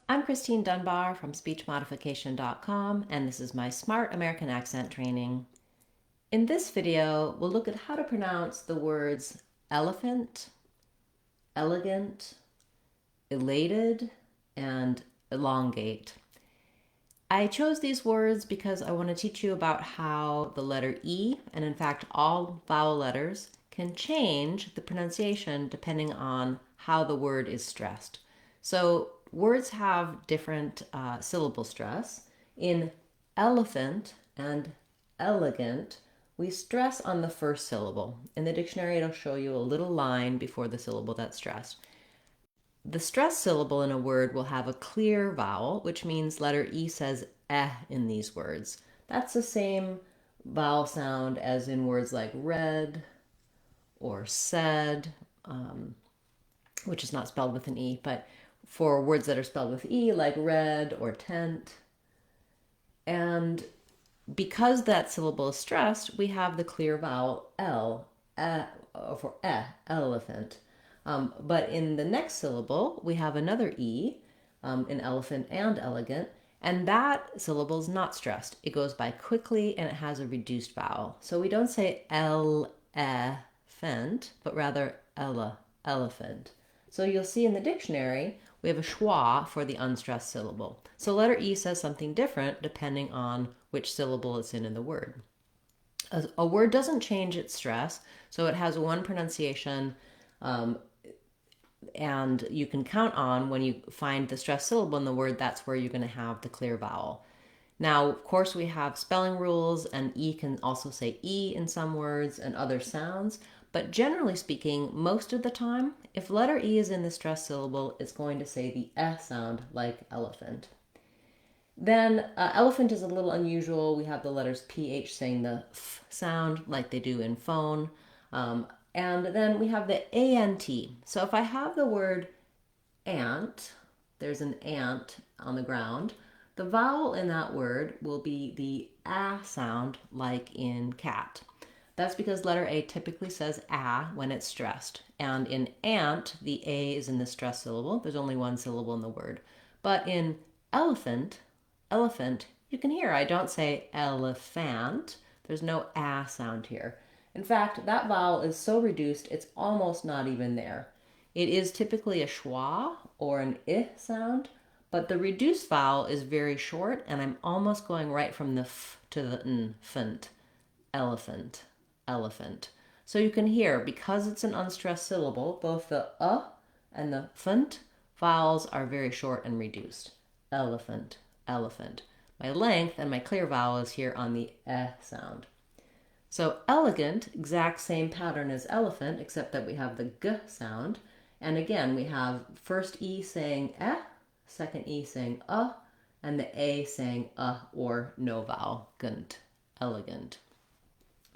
I'm Christine Dunbar from speechmodification.com, and this is my Smart American Accent training. In this video, we'll look at how to pronounce the words elephant, elegant, elated, and elongate. I chose these words because I want to teach you about how the letter E, and in fact all vowel letters, can change the pronunciation depending on how the word is stressed. So words have different syllable stress. In elephant and elegant, we stress on the first syllable. In the dictionary, it'll show you a little line before the syllable that's stressed. The stressed syllable in a word will have a clear vowel, which means letter E says eh in these words. That's the same vowel sound as in words like read or said, which is not spelled with an E, but for words that are spelled with E, like red or tent. And because that syllable is stressed, we have the clear vowel L, for elephant. But in the next syllable, we have another E in elephant and elegant, and that syllable is not stressed. It goes by quickly and it has a reduced vowel. So we don't say elephant, but rather elephant. So you'll see in the dictionary, we have a schwa for the unstressed syllable. So letter E says something different depending on which syllable it's in the word. A word doesn't change its stress, so it has one pronunciation, and you can count on when you find the stressed syllable in the word, that's where you're going to have the clear vowel. Now, of course, we have spelling rules, and E can also say E in some words and other sounds. But generally speaking, most of the time, if letter E is in the stressed syllable, it's going to say the eh sound like elephant. Then elephant is a little unusual. We have the letters PH saying the f sound like they do in phone. And then we have the ANT. So if I have the word ant, there's an ant on the ground, the vowel in that word will be the ah sound like in cat. That's because letter A typically says ah when it's stressed. And in ant, the A is in the stressed syllable. There's only one syllable in the word. But in elephant, you can hear I don't say elephant. There's no ah sound here. In fact, that vowel is so reduced it's almost not even there. It is typically a schwa or an I sound, but the reduced vowel is very short, and I'm almost going right from the f to the n, fnt, elephant, elephant. So you can hear, because it's an unstressed syllable, both the and the fnt vowels are very short and reduced. Elephant, elephant. My length and my clear vowel is here on the eh sound. So elegant, exact same pattern as elephant, except that we have the g sound. And again, we have first E saying eh, second E saying and the A saying or no vowel, gunt, elegant.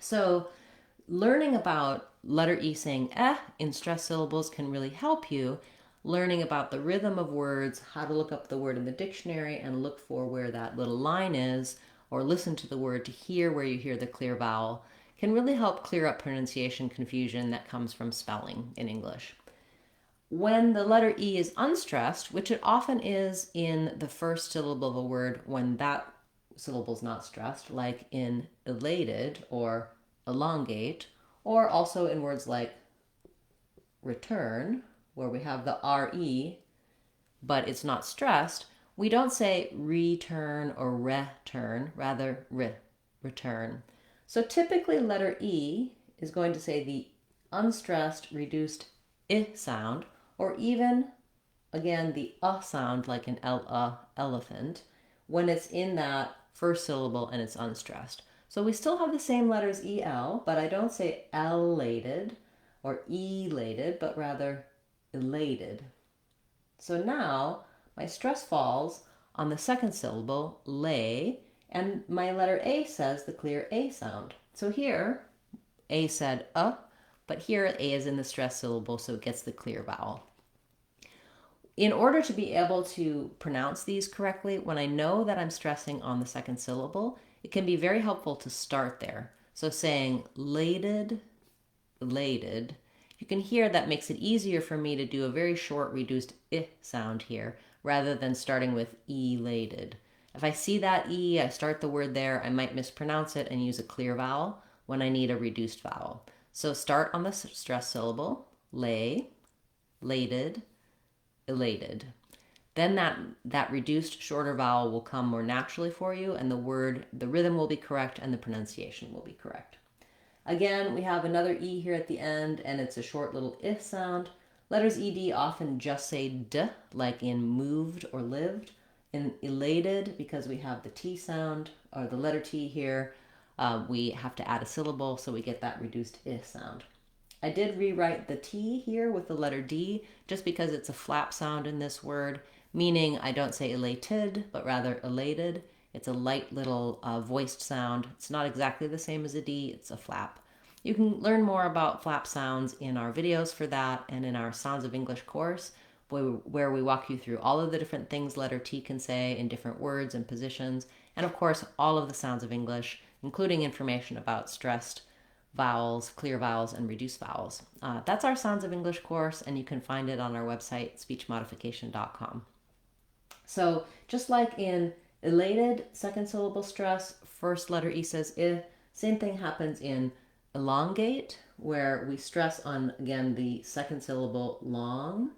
So learning about letter E saying eh in stressed syllables can really help you learning about the rhythm of words, how to look up the word in the dictionary and look for where that little line is, or listen to the word to hear where you hear the clear vowel, can really help clear up pronunciation confusion that comes from spelling in English. When the letter E is unstressed, which it often is in the first syllable of a word when that syllable is not stressed, like in elated or elongate, or also in words like return, where we have the RE, but it's not stressed, we don't say return or return, rather return. So typically letter E is going to say the unstressed, reduced I sound, or even, again, the sound like in elephant, when it's in that first syllable and it's unstressed. So we still have the same letters EL, but I don't say elated or elated, but rather elated. So now my stress falls on the second syllable, lay, and my letter A says the clear A sound. So here, A said but here A is in the stress syllable, so it gets the clear vowel. In order to be able to pronounce these correctly, when I know that I'm stressing on the second syllable, it can be very helpful to start there. So saying lated, you can hear that makes it easier for me to do a very short reduced I sound here, rather than starting with elated. If I see that E, I start the word there, I might mispronounce it and use a clear vowel when I need a reduced vowel. So start on the stressed syllable, lay, lated, elated. Then that reduced shorter vowel will come more naturally for you, and the rhythm will be correct and the pronunciation will be correct. Again, we have another E here at the end, and it's a short little I sound. Letters ED often just say D, like in moved or lived. In elated, because we have the T sound, or the letter T here, we have to add a syllable, so we get that reduced I sound. I did rewrite the T here with the letter D, just because it's a flap sound in this word, meaning I don't say elated, but rather elated. It's a light little voiced sound. It's not exactly the same as a D, it's a flap. You can learn more about flap sounds in our videos for that and in our Sounds of English course, where we walk you through all of the different things letter T can say in different words and positions, and of course all of the sounds of English, including information about stressed vowels, clear vowels, and reduced vowels. That's our Sounds of English course, and you can find it on our website, speechmodification.com. So just like in elated, second syllable stress, first letter E says I, same thing happens in elongate, where we stress on, again, the second syllable long,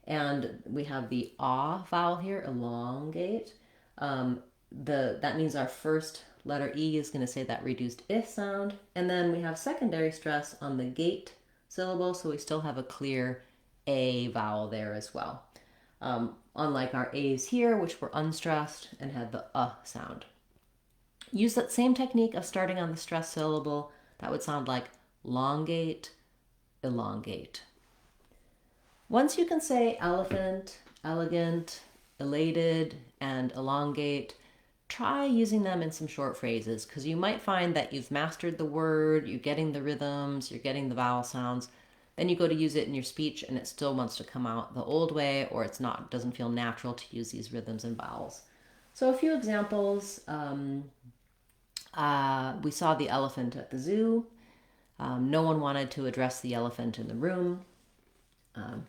and we have the ah vowel here, elongate. That means our first letter E is going to say that reduced I sound, and then we have secondary stress on the gate syllable, so we still have a clear A vowel there as well. Unlike our A's here, which were unstressed and had the sound. Use that same technique of starting on the stressed syllable. That would sound like longate, elongate. Once you can say elephant, elegant, elated, and elongate, try using them in some short phrases, because you might find that you've mastered the word, you're getting the rhythms, you're getting the vowel sounds. Then you go to use it in your speech and it still wants to come out the old way, or doesn't feel natural to use these rhythms and vowels. So a few examples. We saw the elephant at the zoo. No one wanted to address the elephant in the room.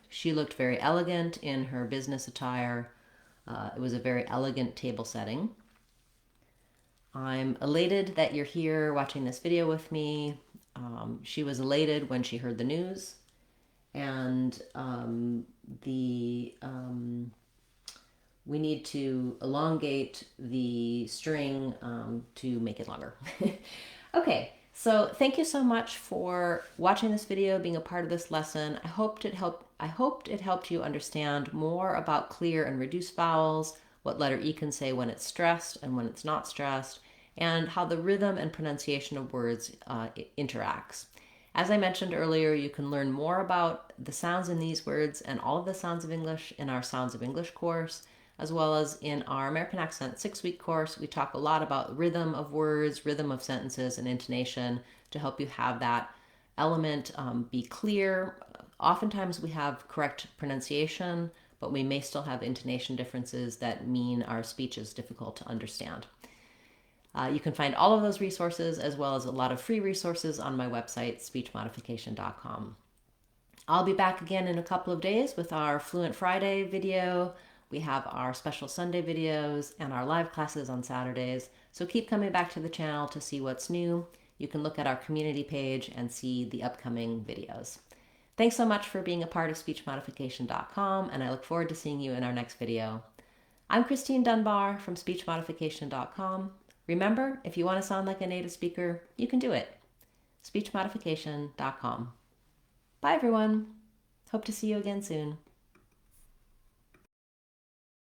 She looked very elegant in her business attire. It was a very elegant table setting. I'm elated that you're here watching this video with me. She was elated when she heard the news. And we need to elongate the string to make it longer. Okay, so thank you so much for watching this video, being a part of this lesson. I hoped it helped you understand more about clear and reduced vowels, what letter E can say when it's stressed and when it's not stressed, and how the rhythm and pronunciation of words interacts. As I mentioned earlier, you can learn more about the sounds in these words and all of the sounds of English in our Sounds of English course, as well as in our American Accent 6-week course. We talk a lot about rhythm of words, rhythm of sentences, and intonation to help you have that element be clear. Oftentimes we have correct pronunciation, but we may still have intonation differences that mean our speech is difficult to understand. You can find all of those resources as well as a lot of free resources on my website, speechmodification.com. I'll be back again in a couple of days with our Fluent Friday video. We have our special Sunday videos and our live classes on Saturdays. So keep coming back to the channel to see what's new. You can look at our community page and see the upcoming videos. Thanks so much for being a part of speechmodification.com, and I look forward to seeing you in our next video. I'm Christine Dunbar from speechmodification.com. Remember, if you want to sound like a native speaker, you can do it. speechmodification.com. Bye, everyone. Hope to see you again soon.